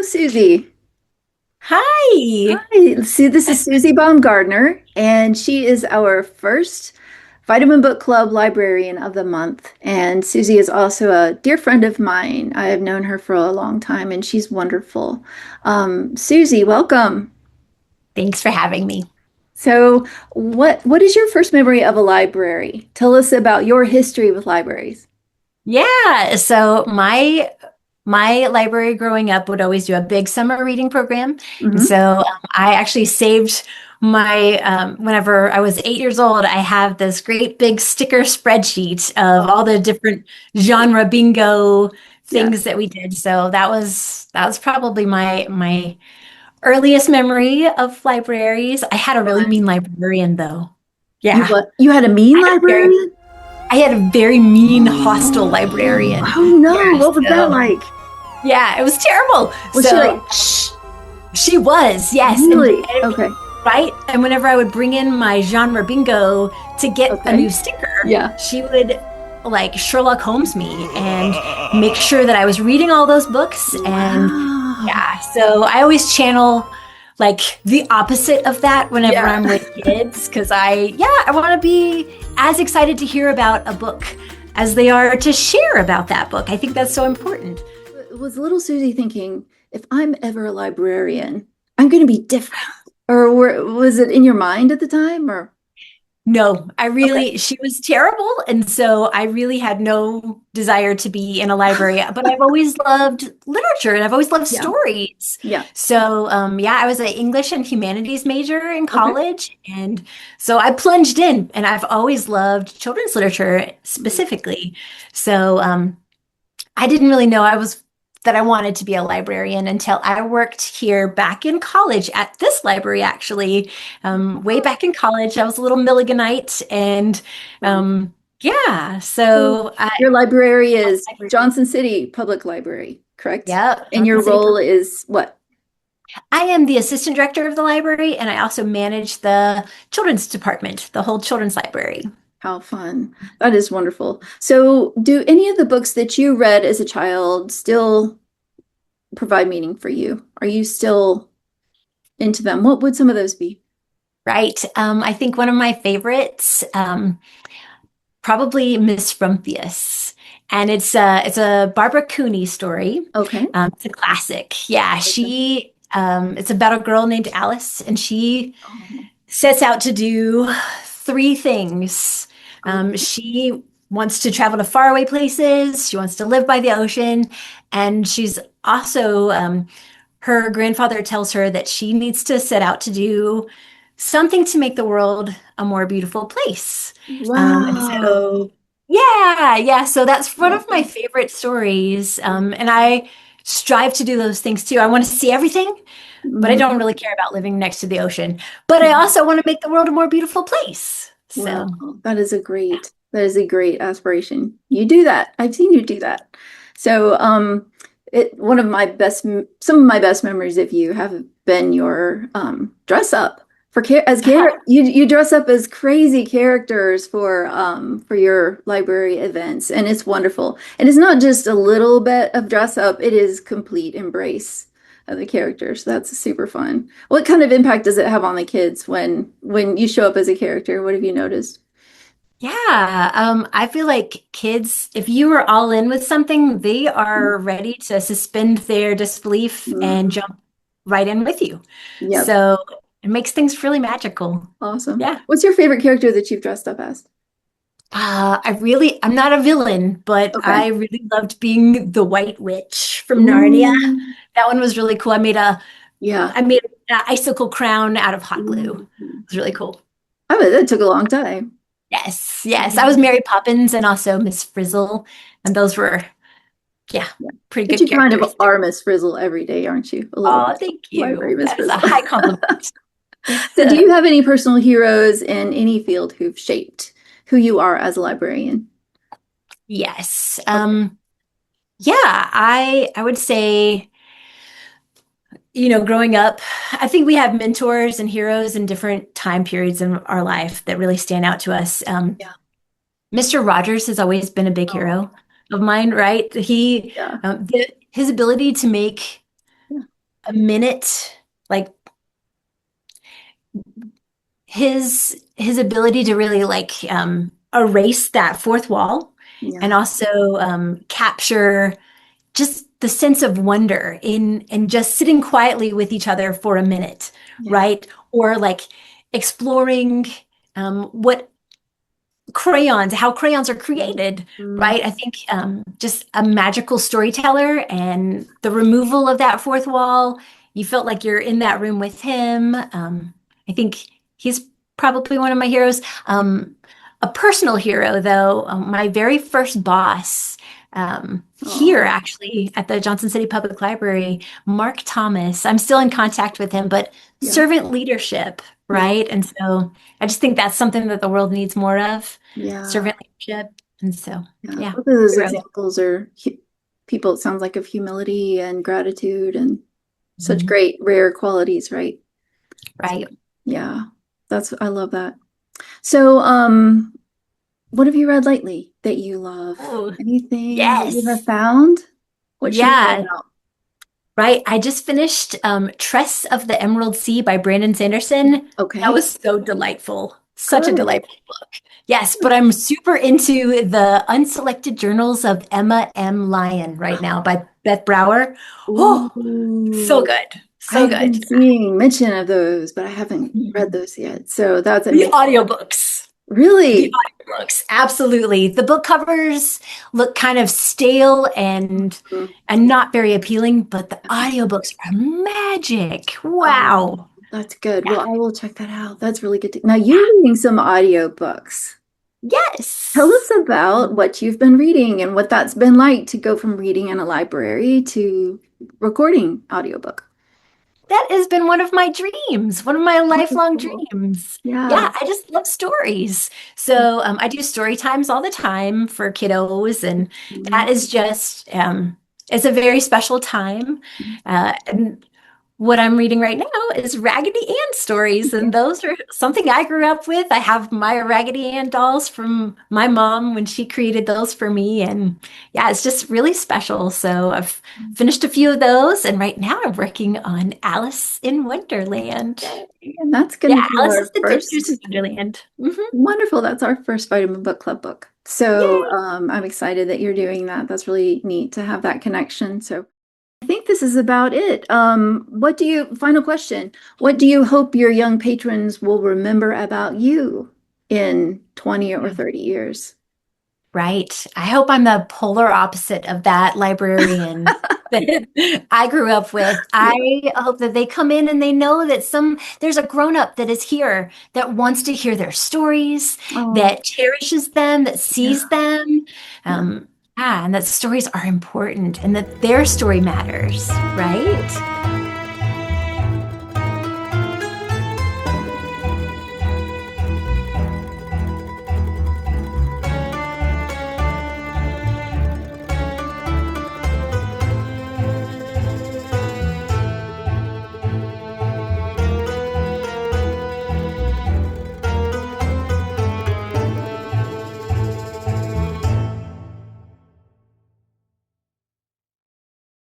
Suzy. Hi. Hi. See, this is Suzy Bomgardner, and she is our first Vitamin Book Club Librarian of the Month. And Suzy is also a dear friend of mine. I have known her for a long time, and she's wonderful. Suzy, welcome. Thanks for having me. So, what is your first memory of a library? Tell us about your history with libraries. Yeah, so my library growing up would always do a big summer reading program. And Hmm. so I actually saved my whenever I was 8 years old, I have this great big sticker spreadsheet of all the different genre bingo Yeah. things that we did. So that was probably my earliest memory of libraries. I had a really mean Fun. librarian though. You Yeah. what? You had a mean I had a very librarian? I had a very mean, hostile librarian. Oh no, Yeah, what was that so like? yeah, it was terrible. Was she So like, shh, she was, yes, really? Okay. right. And whenever I would bring in my genre bingo to get a Okay. new sticker, Yeah. she would like Sherlock Holmes me and make sure that I was reading all those books. And Wow. yeah, so I always channel like the opposite of that whenever Yeah. I'm with kids because I want to be as excited to hear about a book as they are to share about that book. I think that's so important. Was little Susie thinking, if I'm ever a librarian, I'm going to be different? Or was it in your mind at the time? Or No, okay. she was terrible. And so I really had no desire to be in a library, but I've always loved literature and I've always loved Yeah. stories. Yeah. So, yeah, I was an English and humanities major in Okay. college. And so I plunged in and I've always loved children's literature specifically. So, I didn't really know that I wanted to be a librarian until I worked here back in college at this library, actually. Way back in college, I was a little Milliganite, and Wow. yeah, So so I, your library is library. Johnson City Public Library, correct? Yeah, And Johnson your City role Public. is what? I am the assistant director of the library, and I also manage the children's department, the whole children's library. How fun. That is wonderful. So, do any of the books that you read as a child still provide meaning for you? Are you still into them? What would some of those be? Right. I think one of my favorites, probably Miss Rumphius. And it's a Barbara Cooney story. Okay. It's a classic. Yeah, Okay. it's about a girl named Alice, and she Oh, sets out to do three things. okay. She wants to travel to faraway places. She wants to live by the ocean, and she's also her grandfather tells her that she needs to set out to do something to make the world a more beautiful place. And Wow. so, yeah. So that's one Love of my that. favorite stories. And I strive to do those things too. I want to see everything, but I don't Mhm. really care about living next to the ocean. But I also want to make the world a more beautiful place. Wow, So, that is a great aspiration. You do that. I've seen you do that. So, one of my some of my best memories of you have been your dress up you dress up as crazy characters for your library events, and it's wonderful. And it's not just a little bit of dress up; it is complete embrace of the characters. That's super fun. What kind of impact does it have on the kids when you show up as a character? What have you noticed? yeah, I feel like kids, if you are all in with something, they are ready to suspend their disbelief and Mhm. jump right in with you. Yep. So it makes things really magical. Awesome. Yeah. What's your favorite character that you've dressed up as? I'm not a villain, but Okay. I really loved being the White Witch from Narnia. Ooh. That one was really cool. Yeah. I made an icicle crown out of hot glue. Ooh. It was really cool. I bet that took a long time. Yes. I was Mhm. Mary Poppins and also Miss Frizzle, and those were, yeah, Yeah. pretty But good you kind of characters. are Miss Frizzle every day, aren't you? A little Oh, bit. thank Library you. Miss That is a Frizzle. high compliment. So, do you have any personal heroes in any field who've shaped who you are as a librarian? Yes. Okay. Yeah, I would say, growing up, I think we have mentors and heroes in different time periods in our life that really stand out to us. Yeah. Mr. Rogers has always been a big Oh, hero of mine, right? yeah. His ability to make Yeah. a minute, like his ability to really like erase that fourth wall and Yeah. also capture just the sense of wonder in just sitting quietly with each other for a minute, Yeah. right? Or like exploring what crayons, how crayons are created, Mhm. right? I think just a magical storyteller and the removal of that fourth wall, you felt like you're in that room with him. I think he's probably one of my heroes. A personal hero, though, my very first boss here, Oh, actually, at the Johnson City Public Library, Mark Thomas. I'm still in contact with him, but yeah. servant leadership, Yeah. right? And so I just think that's something that the world needs more of, Yeah. servant leadership. And so, Yeah. yeah, Both of those hero. examples are people, it sounds like, of humility and gratitude and such Mhm. great rare qualities, right? So, Right. yeah. I love that. So, what have you read lately that you love? Oh, Anything that you have yes. found? What should we know Yeah, about? right. I just finished Tress of the Emerald Sea by Brandon Sanderson. That Okay. was so delightful. Such a Good. delightful book. Yes, but I'm super into the Unselected Journals of Emma M. Lyon right now by Beth Brower. Oh, so Ooh. good. So I've good. been seeing mention of those, but I haven't read those yet. So that's The amazing. audiobooks. The Really? audiobooks, absolutely. The book covers look kind of stale Mm. and not very appealing, but the audiobooks are magic. Oh, Wow. that's good. Yeah. Well, I will check that out. That's really good. Now you're reading some audiobooks. Tell us Yes. about what you've been reading and what that's been like to go from reading in a library to recording audiobook. That has been one of my dreams, one of my lifelong Wonderful. dreams. Yeah. Yeah, I just love stories. So I do story times all the time for kiddos, and that Mhm. is just it's a very special time. And what I'm reading right now is Raggedy Ann stories, and those are something I grew up with. I have my Raggedy Ann dolls from my mom when she created those for me, and yeah, it's just really special. So I've finished a few of those, and right now I'm working on Alice in Wonderland. And that's going Yeah, to be Alice our is the Adventures first. in Wonderland. Wonderful. That's our first Vitamin Book Club book. So Yay! I'm excited that you're doing that. That's really neat to have that connection. So I think this is about it. Final question, what do you hope your young patrons will remember about you in 20 or 30 years? Right. I hope I'm the polar opposite of that librarian that I grew up with. Yeah. I hope that they come in and they know that there's a grown-up that is here that wants to hear their stories, Oh, that cherishes them, that yeah. sees them. Yeah. Yeah, and that stories are important and that their story matters, right?